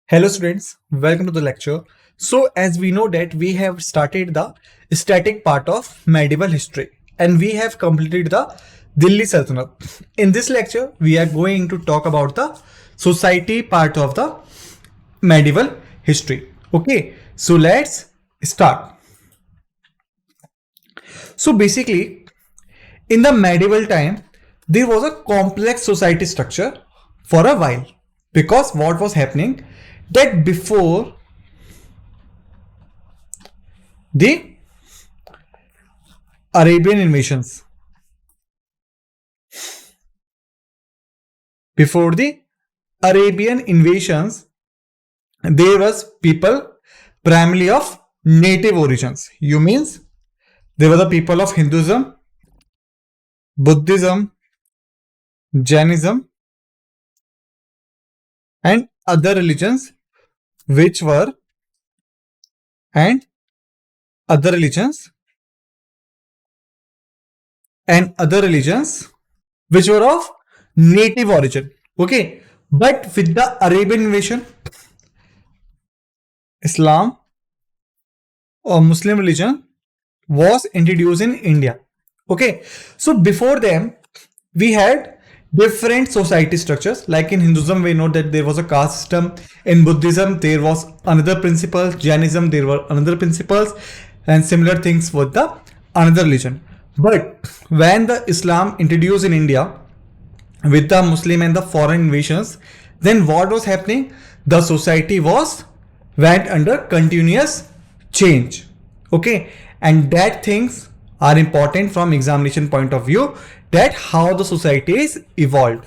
Hello students, welcome to the lecture. So as we know that we have started the static part of medieval history and we have completed the Delhi Sultanate. In this lecture, we are going to talk about the society part of the medieval history. Okay, so let's start. So basically, in the medieval time, there was a complex society structure for a while because what was happening that before the Arabian invasions, there was people primarily of native origins. You means they were the people of Hinduism, Buddhism, Jainism, and other religions which were and other religions which were of native origin. Okay, but with the Arabian invasion, Islam or Muslim religion was introduced in India. Okay, so before them we had different society structures. Like in Hinduism, we know that there was a caste system. In Buddhism, there was another principle. Jainism, there were another principles, and similar things with the another religion. But when the Islam introduced in India with the Muslim and the foreign invasions, then what was happening? The society went under continuous change. Okay, and that things are important from examination point of view, that how the society is evolved.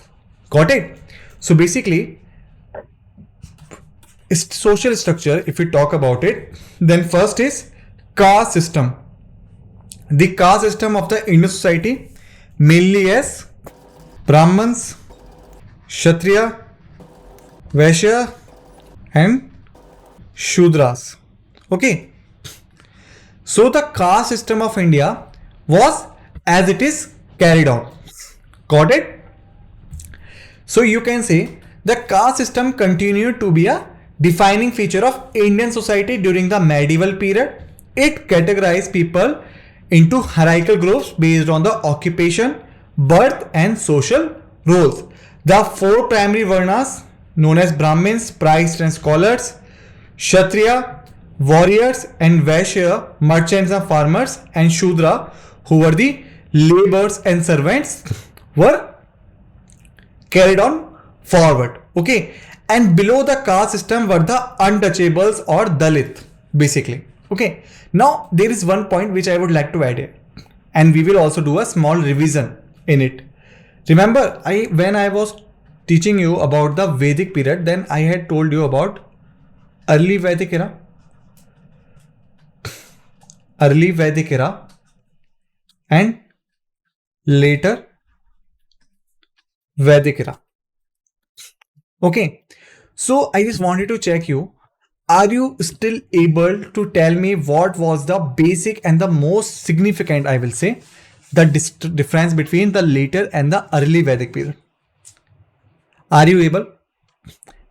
Got it? So basically, social structure, if we talk about it, then first is caste system. The caste system of the Indian society mainly as Brahmins, Kshatriya, Vaishya, and Shudras. Okay. So the caste system of India was as it is carried on. Got it? So you can say the caste system continued to be a defining feature of Indian society during the medieval period. It categorized people into hierarchical groups based on the occupation, birth, and social roles. The four primary varnas known as Brahmins, priests and scholars, Kshatriya, warriors, and Vaishya, merchants and farmers, and Shudra, who were the laborers and servants, were carried on forward. Okay, and below the caste system were the untouchables or Dalit, basically. Okay, now there is one point which I would like to add here, and we will also do a small revision in it. Remember, when I was teaching you about the Vedic period, then I had told you about early Vedic era, and later Vedic era. Okay, so I just wanted to check you. Are you still able to tell me what was the basic and the most significant, I will say, the difference between the later and the early Vedic period? Are you able?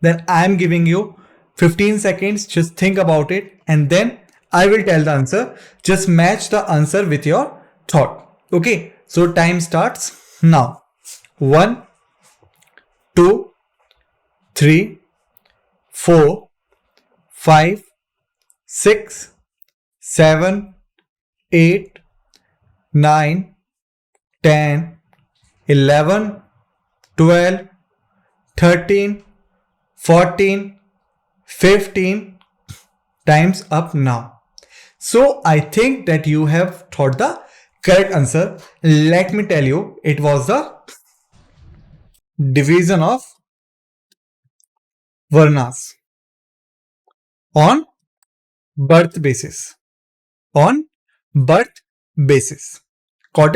Then I am giving you 15 seconds. Just think about it and then I will tell the answer. Just match the answer with your thought. Okay, so time starts now. 1, 2, 3, 4, 5, 6, 7, 8, 9, 10, 11, 12, 13, 14, 15. Time's up now. So I think that you have thought the correct answer. Let me tell you, it was the division of Varnas on birth basis. Got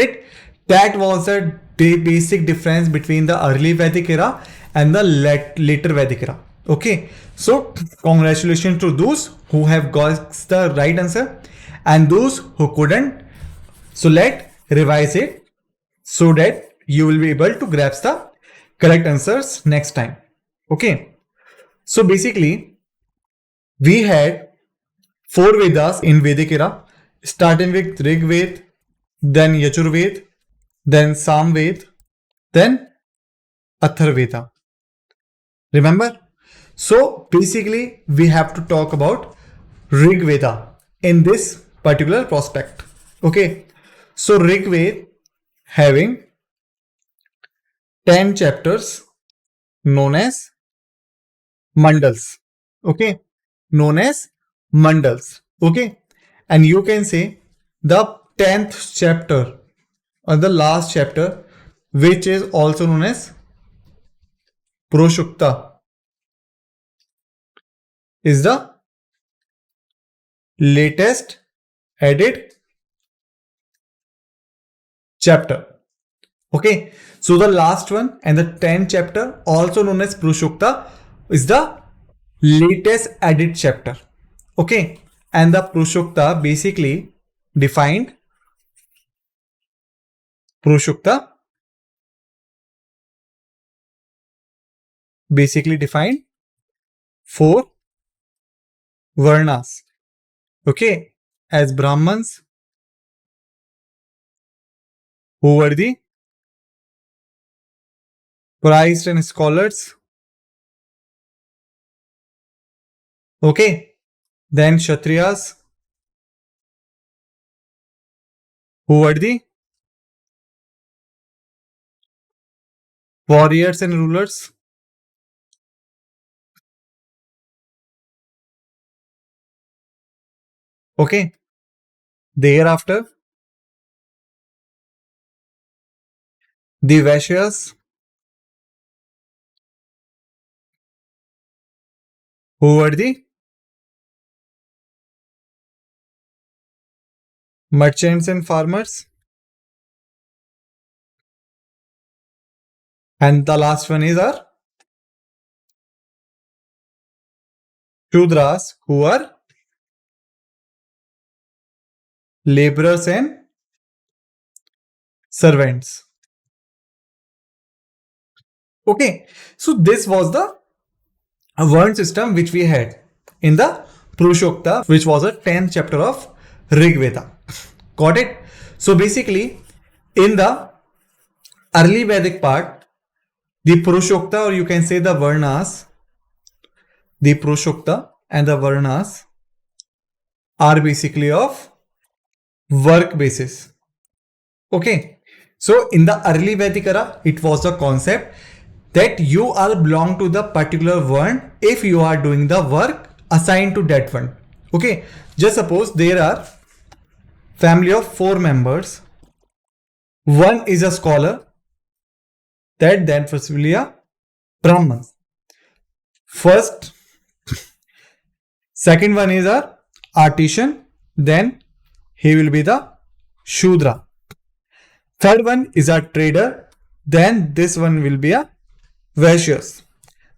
it? That was the basic difference between the early Vedic era and the later Vedic era. Okay, so congratulations to those who have got the right answer and those who couldn't. So let's revise it so that you will be able to grasp the correct answers next time. Okay, so basically We had 4 Vedas in Vedic era, starting with Rig Ved, then Yajurved, then Samved, then Atharveda. Remember? So basically, we have to talk about Rig Veda in this particular prospect. Okay. So Rig Veda having 10 chapters known as mandals. Okay. Known as mandals. Okay. And you can say the 10th chapter or the last chapter, which is also known as Proshukta, is the latest added chapter. Okay, so the last one and the 10th chapter, also known as Purushokta, is the latest added chapter. Okay, and the Purushokta basically defined four Varnas. Okay, as Brahmans, who were the prized and scholars. Okay, then Kshatriyas, who were the warriors and rulers. Okay, thereafter, the Vaishyas, who were the merchants and farmers. And the last one is our Shudras, who are laborers and servants. Okay, so this was the word system which we had in the Purushokta, which was a 10th chapter of Rig Veda. Got it? So basically, in the early Vedic part, the Purushokta, or you can say the Varnas, the Purushokta and the Varnas are basically of work basis. Okay, so in the early Vedic era, it was the concept that you are belong to the particular one if you are doing the work assigned to that one. Okay, just suppose there are family of 4 members. One is a scholar, that was really a Brahman. First, second one is a artisan, then he will be the Shudra. Third one is a trader, then this one will be a Vaishyas.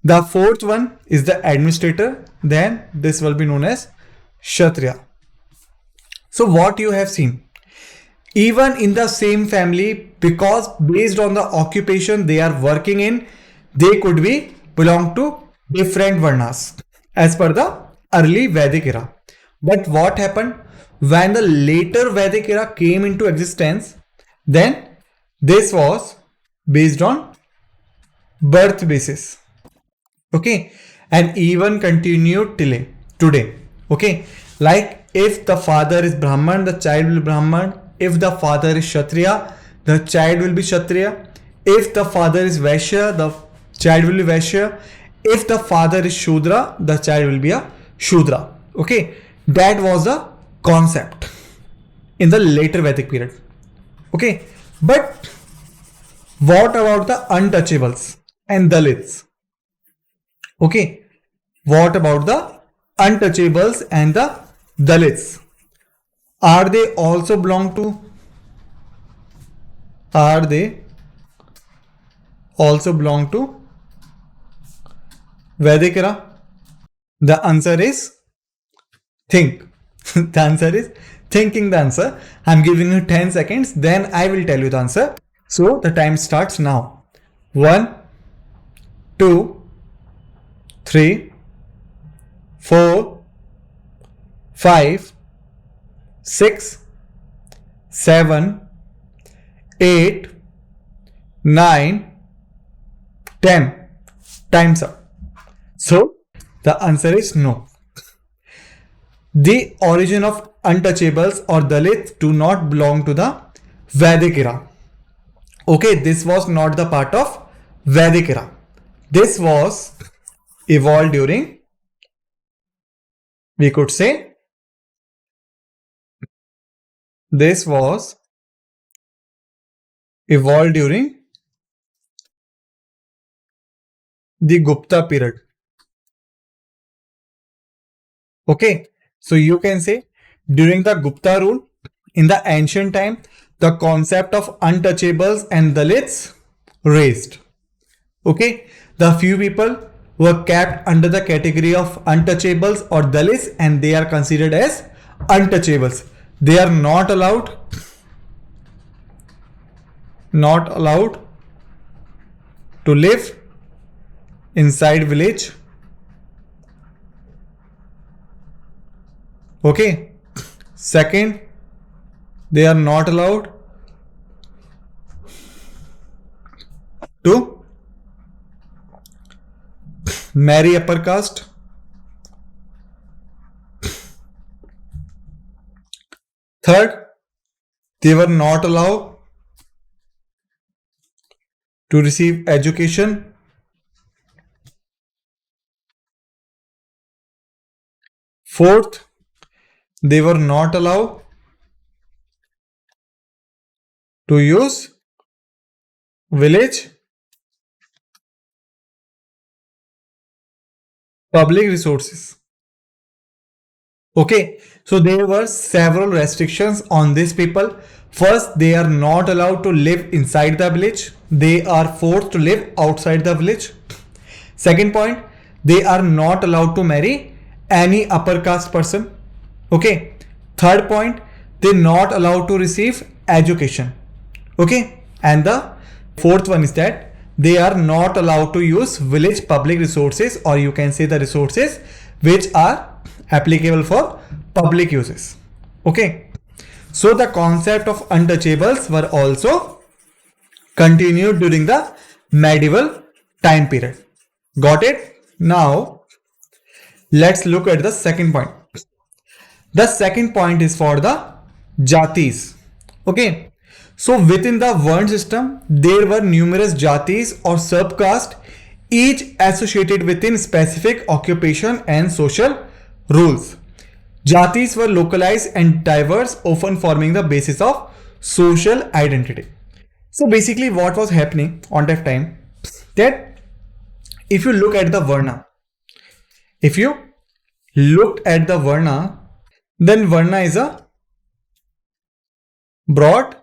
The fourth one is the administrator, then this will be known as Kshatriya. So what you have seen, even in the same family, because based on the occupation they are working in, they could be belong to different Varnas as per the early Vedic era. But what happened when the later Vedic era came into existence, then this was based on birth basis. Okay, and even continued till today. Okay, like if the father is Brahman, the child will be Brahman. If the father is Kshatriya, the child will be Kshatriya. If the father is Vaishya, the child will be Vaishya. If the father is Shudra, the child will be a Shudra. Okay, that was the concept in the later Vedic period. Okay, but what about the untouchables and Dalits? Okay, what about the untouchables and the Dalits? Are they also belong to Vedic era? The answer is think. The answer is thinking the answer. I'm giving you 10 seconds, then I will tell you the answer. So the time starts now. 1, 2, 3, 4, 5, 6, 7, 8, 9, 10. Time's up. So the answer is no. The origin of untouchables or Dalits do not belong to the Vedic era. Okay, this was not the part of Vedic era. This was evolved during, we could say, this was evolved during the Gupta period. Okay, so you can say during the Gupta rule, in the ancient time, the concept of untouchables and Dalits raised. Okay, the few people were kept under the category of untouchables or Dalits and they are considered as untouchables. They are not allowed to live inside village. Okay. Second, they are not allowed to marry upper caste. Third, they were not allowed to receive education. Fourth, they were not allowed to use village public resources. Okay, so there were several restrictions on these people. First, they are not allowed to live inside the village. They are forced to live outside the village. Second point, they are not allowed to marry any upper caste person. Okay. Third point, they're not allowed to receive education. Okay. And the fourth one is that they are not allowed to use village public resources, or you can say the resources which are applicable for public uses. Okay. So the concept of untouchables were also continued during the medieval time period. Got it? Now let's look at the second point. The second point is for the jatis. Okay. So within the Varna system, there were numerous jatis or subcaste, each associated within specific occupation and social rules. Jatis were localized and diverse, often forming the basis of social identity. So basically what was happening on that time, that if you look at the Varna, then Varna is a broad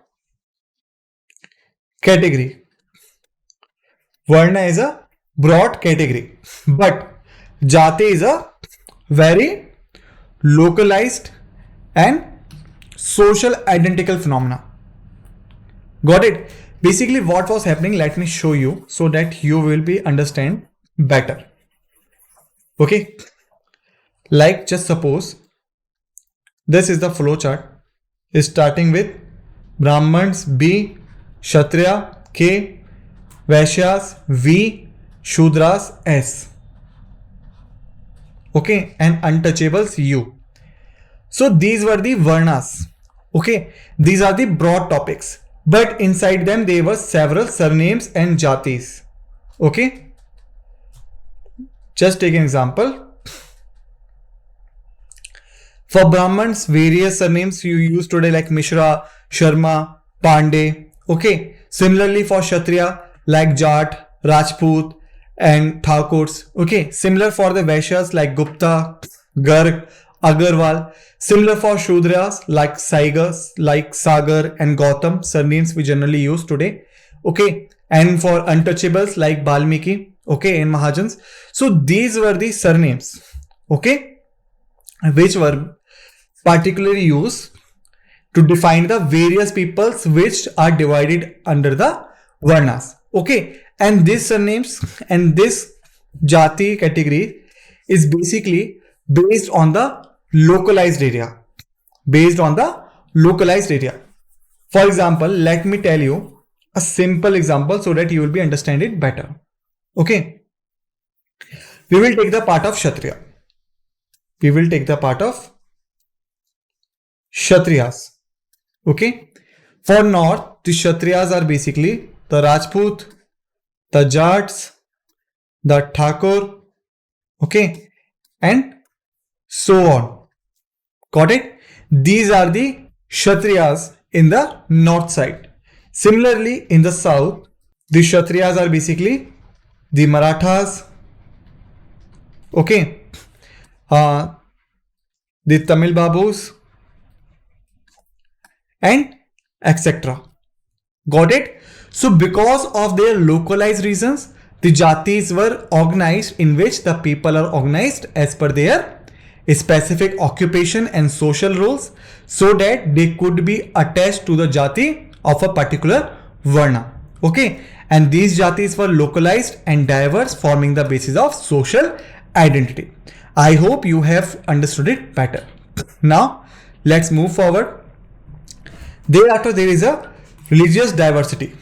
category. Varna is a broad category, but Jati is a very localized and social identical phenomena. Got it? Basically what was happening, let me show you so that you will be understand better. Okay, like just suppose this is the flow chart, starting with Brahmans B, Kshatriya K, Vaishyas V, Shudras S. Okay, and untouchables U. So these were the Varnas. Okay, these are the broad topics, but inside them there were several surnames and jatis. Okay, just take an example. For Brahmins, various surnames you use today like Mishra, Sharma, Pandey. Okay, similarly for Kshatriya like Jat, Rajput and Thakurs. Okay, similar for the Vaishyas like Gupta, Garg, Agarwal. Similar for Shudras like Saigas, like Sagar and Gautam, surnames we generally use today. Okay, and for untouchables like Balmiki, okay, and Mahajans. So these were the surnames, okay, which were particularly used to define the various peoples which are divided under the Varnas. Okay, and these surnames and this Jati category is basically based on the localized area. Based on the localized area. For example, let me tell you a simple example so that you will be understand it better. Okay. We will take the part of Kshatriya. We will take the part of Kshatriyas. Okay. For North, the Kshatriyas are basically the Rajput, the Jats, the Thakur, okay, and so on. Got it? These are the Kshatriyas in the north side. Similarly, in the south, the Kshatriyas are basically the Marathas, okay, uh, the Tamil Babus, and etc. Got it? So, because of their localized reasons, the jatis were organized in which the people are organized as per their specific occupation and social roles so that they could be attached to the jati of a particular varna. Okay, and these jatis were localized and diverse, forming the basis of social identity. I hope you have understood it better. Now, let's move forward. Thereafter, there is a religious diversity.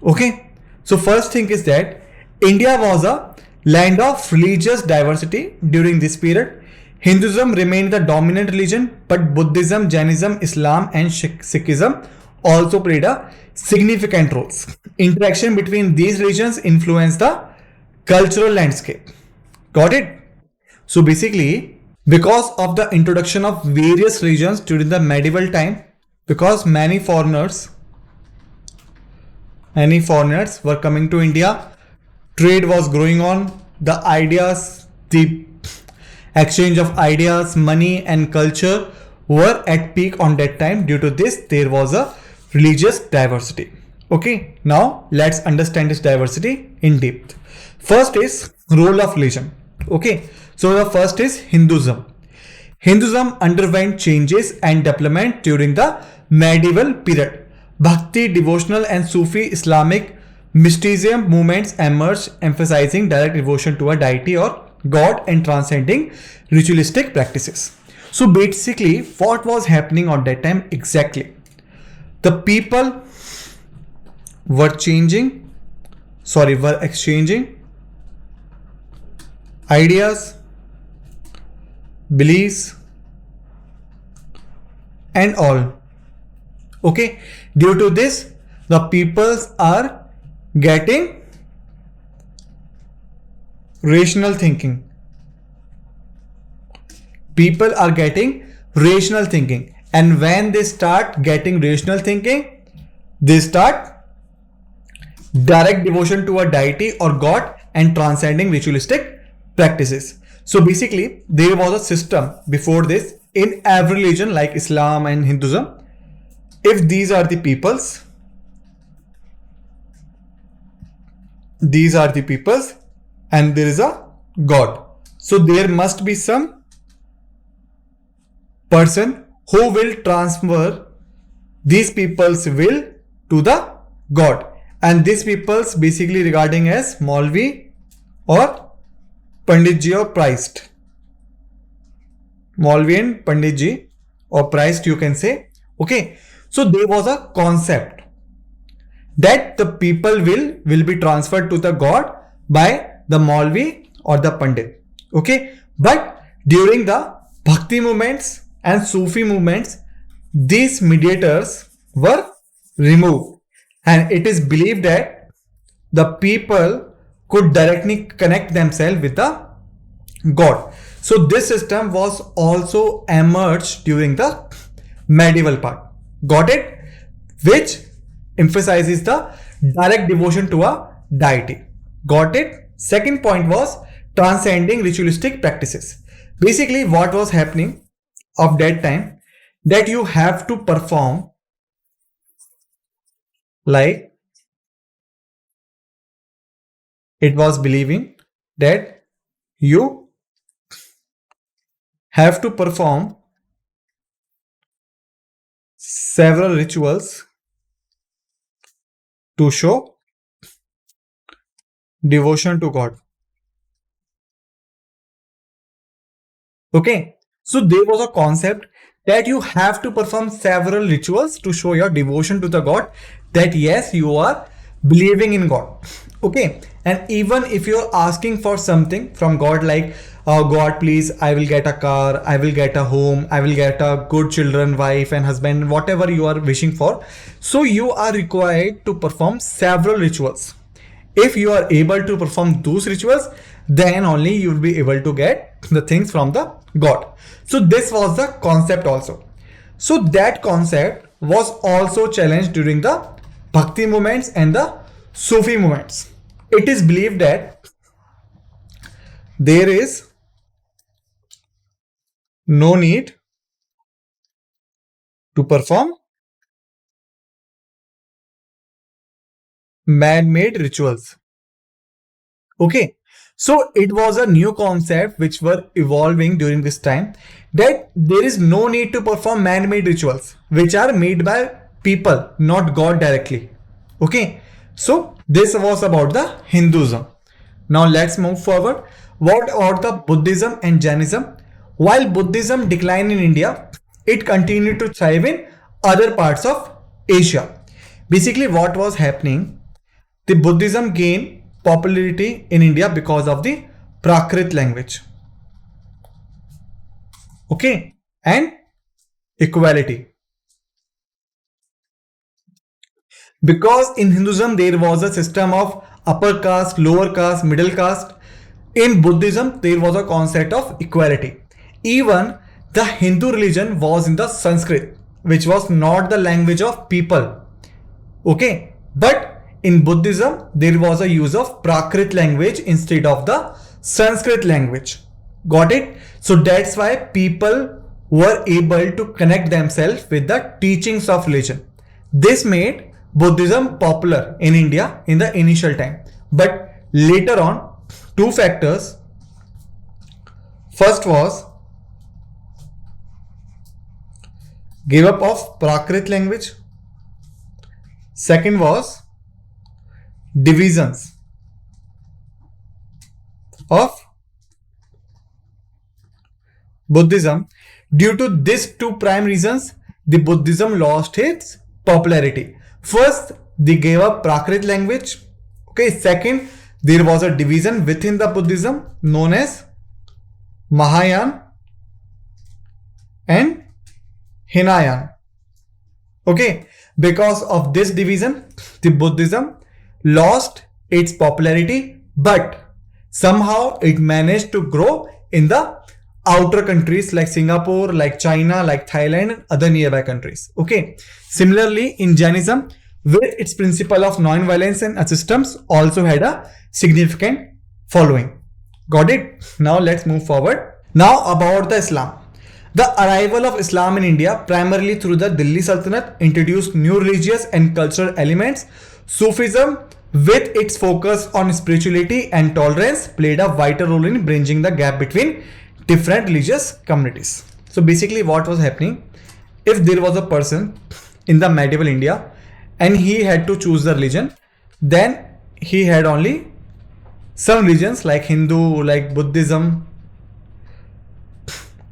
Okay, so first thing is that India was a land of religious diversity during this period. Hinduism remained the dominant religion, but Buddhism, Jainism, Islam, and Sikhism also played a significant roles. Interaction between these religions influenced the cultural landscape. Got it? So basically, because of the introduction of various religions during the medieval time, because many foreigners were coming to India, trade was growing on, the ideas, the exchange of ideas, money and culture were at peak on that time. Due to this, there was a religious diversity. Okay, now let's understand this diversity in depth. First is role of religion. Okay, so the first is Hinduism. Hinduism underwent changes and development during the medieval period. Bhakti, devotional and Sufi Islamic mysticism movements emerged, emphasizing direct devotion to a deity or god and transcending ritualistic practices. So basically, what was happening on that time exactly? The people were exchanging ideas, beliefs, and all. Okay, due to this, the peoples are getting rational thinking. People are getting rational thinking, and when they start getting rational thinking, they start direct devotion to a deity or god and transcending ritualistic practices. So basically, there was a system before this in every religion like Islam and Hinduism. If these are the peoples, and there is a god. So there must be some person who will transfer these people's will to the god. And these people's basically regarding as Maulvi or Panditji or Priest. Maulvi and Panditji or Priest, you can say. Okay. So there was a concept that the people will be transferred to the god by the Maulvi or the Pandit. Okay. But during the Bhakti movements and Sufi movements, these mediators were removed. And it is believed that the people could directly connect themselves with the god. So this system was also emerged during the medieval part. Got it? Which emphasizes the direct devotion to a deity. Got it? Second point was transcending ritualistic practices. Basically, what was happening of that time, that you have to perform like it was believing that you have to perform several rituals to show devotion to God. Okay. So there was a concept that you have to perform several rituals to show your devotion to the god, that yes, you are believing in god. Okay, and even if you're asking for something from god, like, oh god, please, I will get a car, I will get a home, I will get a good children, wife and husband, whatever you are wishing for, so you are required to perform several rituals. If you are able to perform those rituals, then only you will be able to get the things from the god. So this was the concept also. So that concept was also challenged during the bhakti movements and the Sufi movements. It is believed that there is no need to perform man-made rituals. Okay, so it was a new concept which were evolving during this time, that there is no need to perform man-made rituals which are made by people, not God directly. Okay, so this was about the Hinduism. Now let's move forward. What about the Buddhism and Jainism? While Buddhism declined in India, it continued to thrive in other parts of Asia. Basically, what was happening? The Buddhism gained popularity in India because of the Prakrit language. Okay, and equality. Because in Hinduism there was a system of upper caste, lower caste, middle caste. In Buddhism there was a concept of equality. Even the Hindu religion was in the Sanskrit, which was not the language of people. Okay, but in Buddhism, there was a use of Prakrit language instead of the Sanskrit language. Got it? So that's why people were able to connect themselves with the teachings of religion. This made Buddhism popular in India in the initial time. But later on, two factors. First was give up of Prakrit language. Second was divisions of Buddhism. Due to these two prime reasons, the Buddhism lost its popularity. First, they gave up Prakrit language. Okay, second, there was a division within the Buddhism known as Mahayana and Hinayana. Okay, because of this division, the Buddhism lost its popularity, but somehow it managed to grow in the outer countries like Singapore, like China, like Thailand, and other nearby countries. Okay. Similarly, in Jainism, where its principle of non-violence and assistance also had a significant following. Got it? Now let's move forward. Now about the Islam. The arrival of Islam in India, primarily through the Delhi Sultanate, introduced new religious and cultural elements. Sufism, with its focus on spirituality and tolerance, played a vital role in bridging the gap between different religious communities. So basically what was happening, if there was a person in the medieval India and he had to choose the religion, then he had only some religions like Hindu, like Buddhism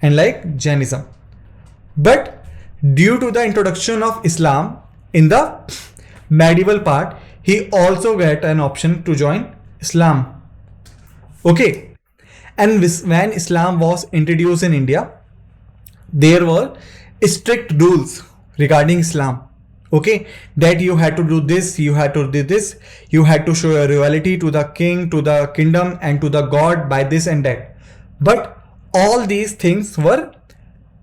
and like Jainism. But due to the introduction of Islam in the medieval part, he also got an option to join Islam. Okay. And when Islam was introduced in India, there were strict rules regarding Islam. Okay, that you had to do this, you had to do this, you had to show your loyalty to the king, to the kingdom, and to the god by this and that. But all these things were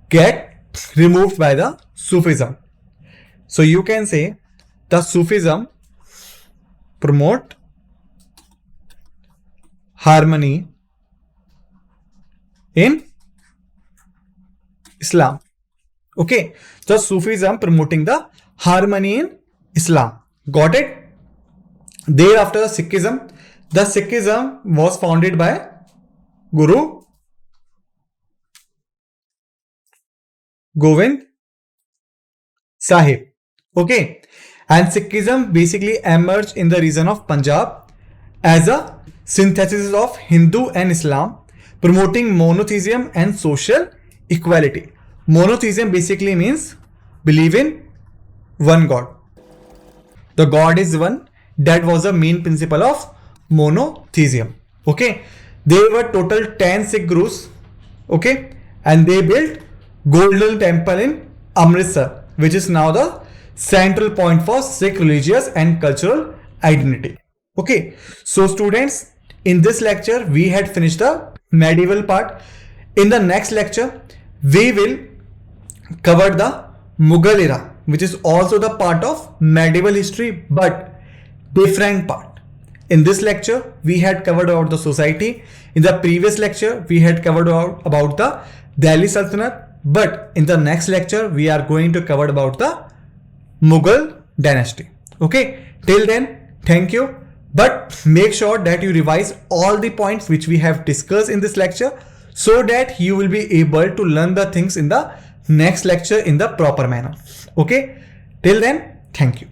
get removed by the Sufism. So you can say the Sufism promote harmony in Islam. Okay, so Sufism promoting the harmony in Islam. Got it? Thereafter, Sikhism. The Sikhism was founded by Guru Govind Sahib. Okay, and Sikhism basically emerged in the region of Punjab as a synthesis of Hindu and Islam, promoting monotheism and social equality. Monotheism basically means believe in one God. The God is one. That was the main principle of monotheism. Okay. There were total 10 Sikh gurus. Okay. And they built Golden Temple in Amritsar, which is now the central point for Sikh religious and cultural identity. Okay. So students, in this lecture, we had finished the medieval part. In the next lecture, we will cover the Mughal era, which is also the part of medieval history, but different part. In this lecture, we had covered about the society. In the previous lecture, we had covered about the Delhi Sultanate, but in the next lecture, we are going to cover about the Mughal dynasty. Okay, till then, thank you. But make sure that you revise all the points which we have discussed in this lecture so that you will be able to learn the things in the next lecture in the proper manner. Okay, till then, thank you.